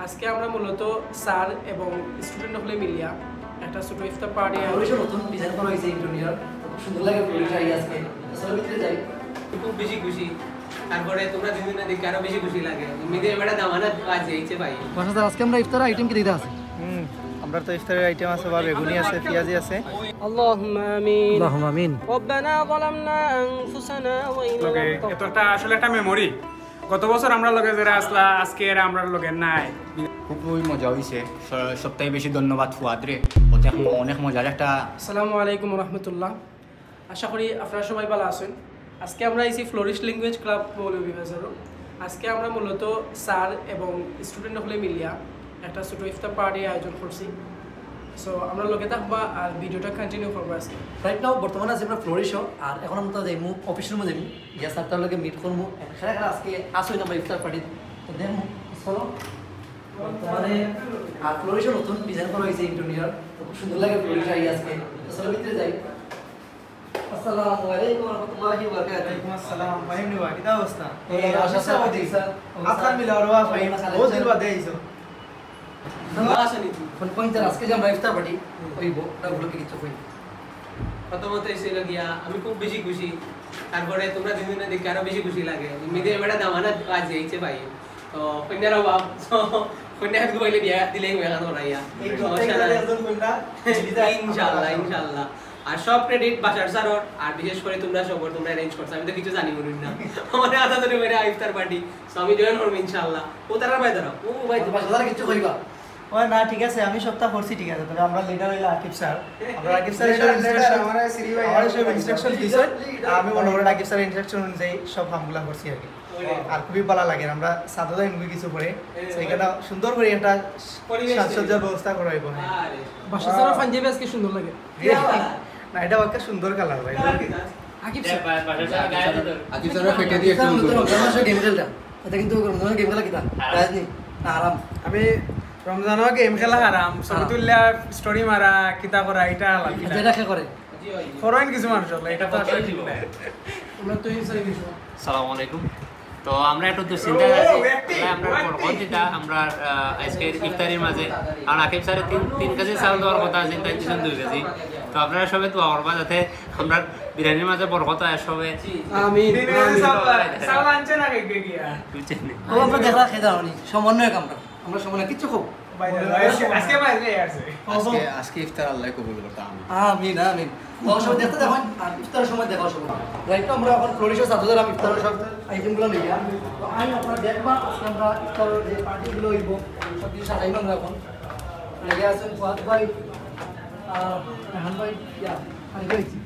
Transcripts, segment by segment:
আজকে আমরা মূলত স্যার এবং স্টুডেন্ট হলে মিলিয়া একটা ছোট ইফতার পার্টি নতুন ডিজাইন করা হয়েছে ইন্টেরিয়র খুব সুন্দর লাগে পরিচয় আজকে আসলে ভিতরে যাই খুব বেশি খুশি তারপরে তোমরা দুজনে দেখে আরো বেশি খুশি লাগে মেয়েদের বেড়া দামানা কাজ হয়েছে ভাই বাসা আজকে আমরা ইফতার আইটেম কি দিতে আছে আমরা তো ইফতারের আইটেম আছে বা বেগুনি আছে পেঁয়াজি আছে আল্লাহুম্মা আমিন আল্লাহুম্মা আমিন রব্বানা যালামনা আনফুসানা ওয়া ইন লগে এটা একটা আসলে একটা মেমরি গত বছর আমরা লগে যারা আসলা আজকে এরা আমরা লগে নাই খুবই মজা হয়েছে সবথেকে বেশি ধন্যবাদ ফুয়াদ রে ওতে অনেক মজার একটা আসসালামু আলাইকুম রহমতুল্লাহ। আশা করি আপনারা সবাই ভালো আছেন। আজকে আমরা এসি ফ্লোরিস্ট ল্যাঙ্গুয়েজ ক্লাব মৌলভীবাজারও। আজকে আমরা মূলত স্যার এবং স্টুডেন্ট হলে মিলিয়া একটা ছোট ইফতার পার্টি আয়োজন করছি। সো আমরা লগে থাকবা আর ভিডিওটা কন্টিনিউ করবো আজকে। রাইট নাও বর্তমানে আছে আমরা ফ্লোরিশো আর এখন আমরা যাইমু অফিসের মধ্যে যাইমু গিয়া স্যারটার লগে মিট করবো সেটা আজকে আসই না ইফতার পার্টি তো দেখমু চলো বর্তমানে আর ফ্লোরিশো নতুন ডিজাইন করা হয়েছে ইন্টেরিয়র খুব সুন্দর লাগে ফ্লোরিশো আজকে আসলে ভিতরে যাই। আসসালামু আলাইকুম ওয়া রাহমাতুল্লাহি ওয়া বারাকাতুহু। ওয়ালাইকুম আসসালাম ফাহিম নিবা কিটা অবস্থা এই আশা স্যার দিছা আতখান মিলারওয়া ফাহিম বহুত দিন বাদে আইছো ফোন পয়েন্টার আজকে যে আমরা ইফতার পার্টি হইব ওগুলোকে কিছু কই প্রথমত এসে গিয়া আমি খুব বেশি খুশি তারপরে তোমরা দুজনে দেখে আরো বেশি খুশি লাগে মেয়েদের বেড়া দামানা কাজ হয়েছে ভাই তো কন্যার অভাব কন্যা কইলে বিয়া দিলেই হয়ে গেল রাইয়া ইনশাআল্লাহ ইনশাআল্লাহ। আর সব ক্রেডিট বাসার স্যারর আর বিশেষ করে তোমরা সবর তোমরা অ্যারেঞ্জ করছো আমি তো কিছু জানি না আমার আদা ধরে মেরে ইফতার পার্টি সো আমি জয়েন করব ইনশাআল্লাহ। ও তারা ভাই দাঁড়াও ও ভাই বাসাদার কিছু কইবা ও না ঠিক আছে আমি সপ্তাহ করছি ঠিক আছে তবে আমরা লিডার হইলা আকিব স্যার আমরা আকিব স্যার ইনস্ট্রাকশন আমরা সিরি ভাই আমরা সব ইনস্ট্রাকশন দিছে আমি মনে করি আকিব স্যার ইনস্ট্রাকশন অনুযায়ী সব কামগুলা করছি আর কি আর খুবই ভালো লাগে আমরা সাধারণ মুভি কিছু করে সেইখানে সুন্দর করে একটা সাজসজ্জার ব্যবস্থা করা হইব বাসা স্যার পাঞ্জাবি আজকে সুন্দর লাগে না এটা একটা সুন্দর কালার ভাই আকিব স্যার আকিব স্যারের ফেটে দিয়ে একটু গেম খেলটা এটা কিন্তু রমজানের গেম খেলা কিতা রাজনি না আরাম আমি রমজানও গেম খেলা হারাম ছবি তুললা স্টোরি মারা কিতা করা এটা আলাদা যেটা খে করে ফরেন কিছু মানুষ হলো এটা তো আসলে ঠিক না আমরা তো হিসাবে কিছু আসসালামু আলাইকুম। তো আমরা একটু দুশ্চিন্তা আছি আমরা পরবর্তীটা আমরা আজকের ইফতারির মাঝে আর আকিব স্যারের তিন কেজি চাউল দেওয়ার কথা আছে তাই দিয়েছেন 2 কেজি। তো আপনারা সবাই দোয়া করবা যাতে আমরা বিরিয়ানির মাঝে বরকত হয় সবে আমিন সাউল আনছে না কে গিয়া বুঝছেন ও আমরা দেখা খেয়ে দাঁড়ানি সমন্বয় আমরা সমন্বয় কিচ্ছু খুব আজকে বাইরে আছে আজকে ইফতার আল্লাহ কবুল করতে আমিন আমিন সবাই দেখতে দেখুন আর ইফতারের সময় দেখা সবাই রাইট আমরা এখন ফ্লোরিশো ছাত্রদের আমি ইফতারের সব আইটেমগুলো নিয়ে তো আমি আপনারা দেখবা আজকে আমরা ইফতারের যে পার্টিগুলো হইব সব কিছু সাজাইব আমরা এখন লেগে আছেন ফুয়াদ ভাই রেহান ভাই ইয়া আমি গেছি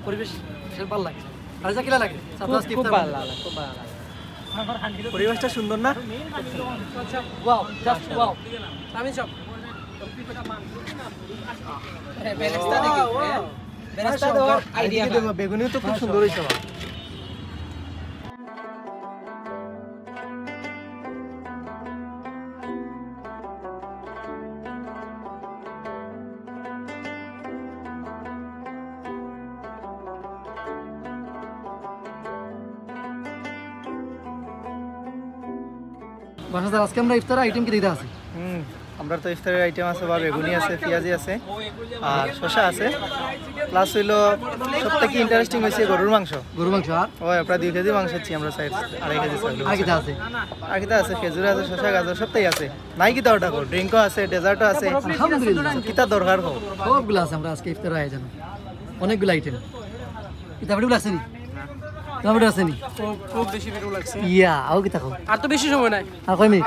পরিবেশ ভালো লাগে আর যা কিলা লাগে খুব ভালো লাগে খুব ভালো লাগে পরিবেশটা সুন্দর না ওয়াও জাস্ট ওয়াও আমি সব বেরেস্তা দেখি বেরেস্তা দেওয়ার আইডিয়া বেগুনিও তো খুব সুন্দর হয়েছে বাসা আজকে আমরা ইফতার আইটেম কি দিতে আছে আমরা তো ইফতারের আইটেম আছে বা বেগুনি আছে পেঁয়াজি আছে আর শসা আছে প্লাস হইলো সবথেকে ইন্টারেস্টিং হয়েছে গরুর মাংস আর ও প্রায় 2 কেজি মাংস হচ্ছে আমরা সাইড 2.5 কেজি আর কিটা আছে আর কিটা আছে খেজুর আছে শসা গাজর সবটাই আছে নাই কিটা ওটা কর ড্রিঙ্কও আছে ডেজার্টও আছে আলহামদুলিল্লাহ কিটা দরকার হোক সবগুলো আছে আমরা আজকে ইফতার আয়োজন অনেকগুলো আইটেম কিতাবগুলো আছে নি কিতাবগুলো আছে নি খুব বেশি ভিড় লাগছে ইয়া আও কিতা কও আর তো বেশি সময় নাই আর কয় মিনিট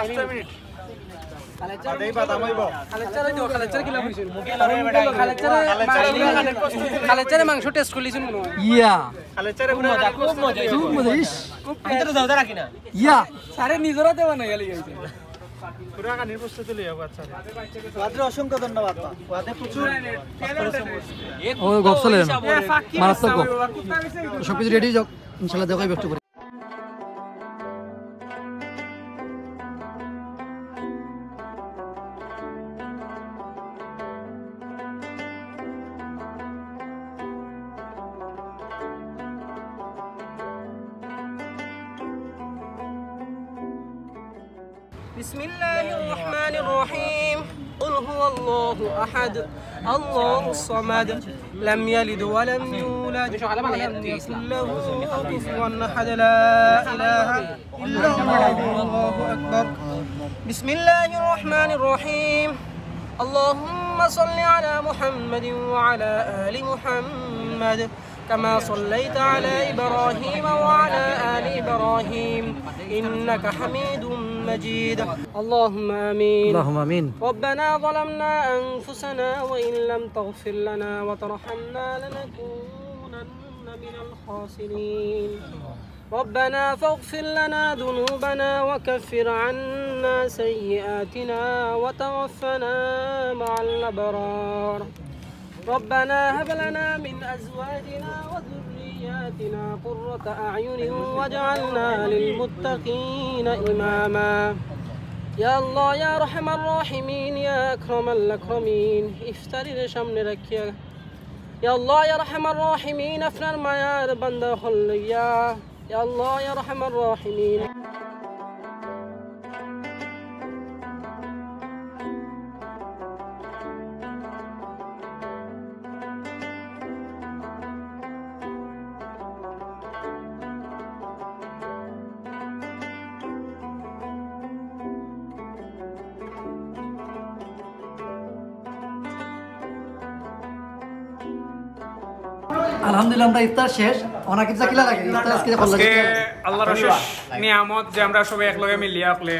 খালেচারে মাংস টেস্ট করলিছেন মনে হয় ইয়া খালেচারে খুব মজা খুব মজা ইস আমি তো যাওদা রাখি না ইয়া সারে নিজরা দেওয়া নাই গেলি গেছে পুরা কানির প্রস্তুতি লইয়া আচ্ছা ওয়াদের অসংখ্য ধন্যবাদ ওয়াদের প্রচুর ও গপ চলে মারাত্মক গপ সবকিছু রেডি যাও ইনশাআল্লাহ দেখাই ব্যক্ত করে بسم الله الرحمن الرحيم قل هو الله أحد الله الصمد لم يلد ولم يولد ولم يكن له كفوا أحد لا إله إلا الله والله أكبر بسم الله الرحمن الرحيم اللهم صل على محمد وعلى آل محمد كما صليت على إبراهيم وعلى آل إبراهيم إنك حميد مجيد اللهم آمين اللهم آمين ربنا ظلمنا أنفسنا وإن لم تغفر لنا وترحمنا لنكونن من الخاسرين ربنا فاغفر لنا ذنوبنا وكفر عنا سيئاتنا وتوفنا مع الأبرار ربنا هب لنا من أزواجنا وذرياتنا قرة أعين واجعلنا للمتقين إماما يا الله يا أرحم الراحمين يا أكرم الأكرمين افتري لشمن ركيا يا الله يا أرحم الراحمين أفنر ما يا بند خليا يا الله يا أرحم الراحمين আলহামদুলিল্লাহ আমরা ইফতার শেষ অনাকিব জাকিলা লাগে ইফতার আজকে করলাম আজকে আল্লাহর অশেষ নিয়ামত যে আমরা সবাই একলগে মিলিয়া হলে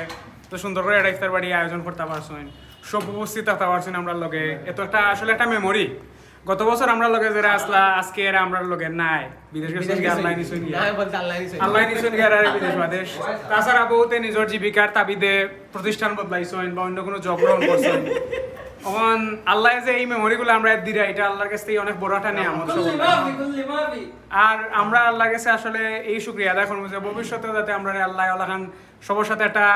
তো সুন্দর করে একটা ইফতার বাড়ি আয়োজন করতে পারছেন সব উপস্থিত থাকতে পারছেন আমরা লগে এত একটা আসলে একটা মেমোরি গত বছর আমরা লগে যারা আসলা আজকে এরা আমরা লগে নাই বিদেশ গেছে আল্লাহ নিছুন গিয়া আল্লাহ নিছুন গিয়া আর বিদেশ বাদেশ তাছাড়া বহুতে নিজের জীবিকার তাবিদে প্রতিষ্ঠান বদলাইছেন বা অন্য কোনো জব গ্রহণ করছেন এখন আল্লাহ যে এই মেমোরিগুলো আমরা দিরা এটা আল্লাহর কাছ থেকে অনেক বড় একটা নিয়ামত আর আমরা আল্লাহর কাছে আসলে এই শুকরিয়া আদায় করবো যে ভবিষ্যতে যাতে আমরা আল্লাহ আল্লাহান সবার সাথে একটা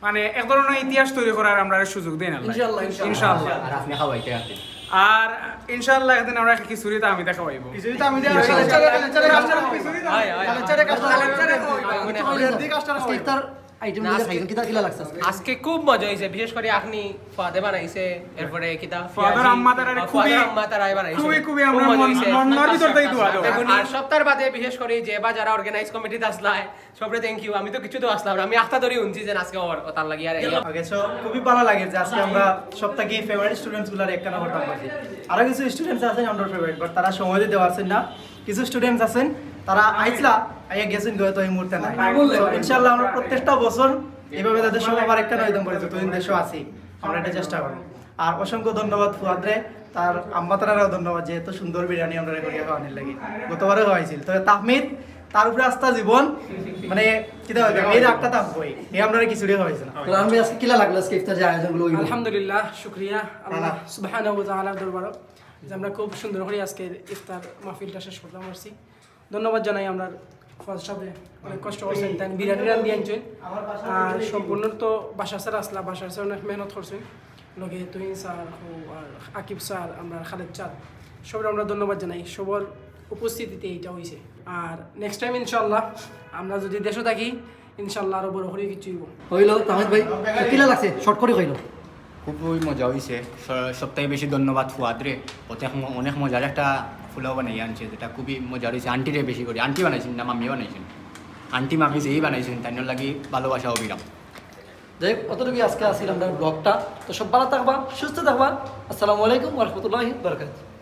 মানে এক ধরনের ইতিহাস তৈরি করার আমরা সুযোগ দিন আল্লাহ ইনশাআল্লাহ আর আপনি খাওয়াইতে আসেন আর ইনশাআল্লাহ একদিন আমরা খিচুড়িটা আমি দেখাবো ইফতার আইটেম খাইছেন কিটা কিলা লাগছে আজকে খুব মজা হইছে বিশেষ করে আপনি ফাদে বানাইছে এরপরে কিটা ফাদার আম্মা তারা বানাইছে খুবই আমরা মনের ভিতর থেকে দোয়া দাও আর সপ্তাহের বাদে বিশেষ করে যে বা যারা অর্গানাইজ কমিটিতে আসলায় সবরে থ্যাংক ইউ আমি তো কিছু তো আসলাম আমি আখতা ধরে উনছি যে আজকে তার লাগি আর ওকে সো খুবই ভালো লাগে যে আজকে আমরা সপ্তাহে ফেভারিট স্টুডেন্টস গুলার একখানা করতাম পারছি আরো কিছু স্টুডেন্টস আছেন আমরা ফেভারিট বাট তারা সময় দিতে পারছেন না কিছু স্টুডেন্টস আছেন তারা আইছলা আইয়া গেছেন তো এই মুহূর্তে নাই ইনশাআল্লাহ আমরা প্রত্যেকটা বছর এইভাবে তাদের সব আবার একখানা হইতাম পারছি তো দেশও আছি আমরা এটা চেষ্টা করব আর অসংখ্য ধন্যবাদ ফুয়াদরে তার আম্মা তারারও ধন্যবাদ যে এত সুন্দর বিরিয়ানি আমরা করিয়া খাওয়ানোর লাগি গতবারে খাওয়াইছিল তবে তাহমিদ তার উপরে আস্থা জীবন মানে কিটা হবে এই রাগটা থাকবই এই আমরা খিচুড়ি খাওয়াইছে না তো আমি আজকে কিলা লাগলো আজকে ইফতার যে আয়োজনগুলো হইলো আলহামদুলিল্লাহ শুকরিয়া আল্লাহ সুবহানাহু ওয়া তাআলার দরবারে যে আমরা খুব সুন্দর করে আজকে ইফতার মাহফিলটা শেষ করতে পারছি ধন্যবাদ জানাই আমরা ফার্স্ট সাথে অনেক কষ্ট করছেন তাই বিরিয়ানি রান দিয়ে আনছেন আর সম্পূর্ণ তো বাসার স্যার আসলা বাসার স্যার অনেক মেহনত করছেন লগে তুহিন স্যার আর আকিব স্যার আমরা খালেদ স্যার সবার আমরা ধন্যবাদ জানাই সবার উপস্থিতিতে এইটা হয়েছে আর নেক্সট টাইম ইনশাল্লাহ আমরা যদি দেশে থাকি ইনশাল্লাহ আরো বড় করে কিছু হইলো তাহমিদ ভাই কিলা লাগছে শর্ট করে কইলো খুবই মজা হয়েছে সবথেকে বেশি ধন্যবাদ ফুয়াদরে ওতে অনেক মজার একটা ফুলাও বানাই আনছে যেটা খুবই মজার হয়েছে আন্টিরে বেশি করে আন্টি বানাইছেন না মাম্মি বানাইছেন আন্টি মাম্মি যেই বানাইছেন তাই লাগি ভালোবাসা অবিরাম যাই অতটুকু আজকে আসিল আমরা ব্লগটা তো সব ভালো থাকবা সুস্থ থাকবা আসসালামু আলাইকুম ওয়া রাহমাতুল্লাহি ওয়া বারাকাতুহু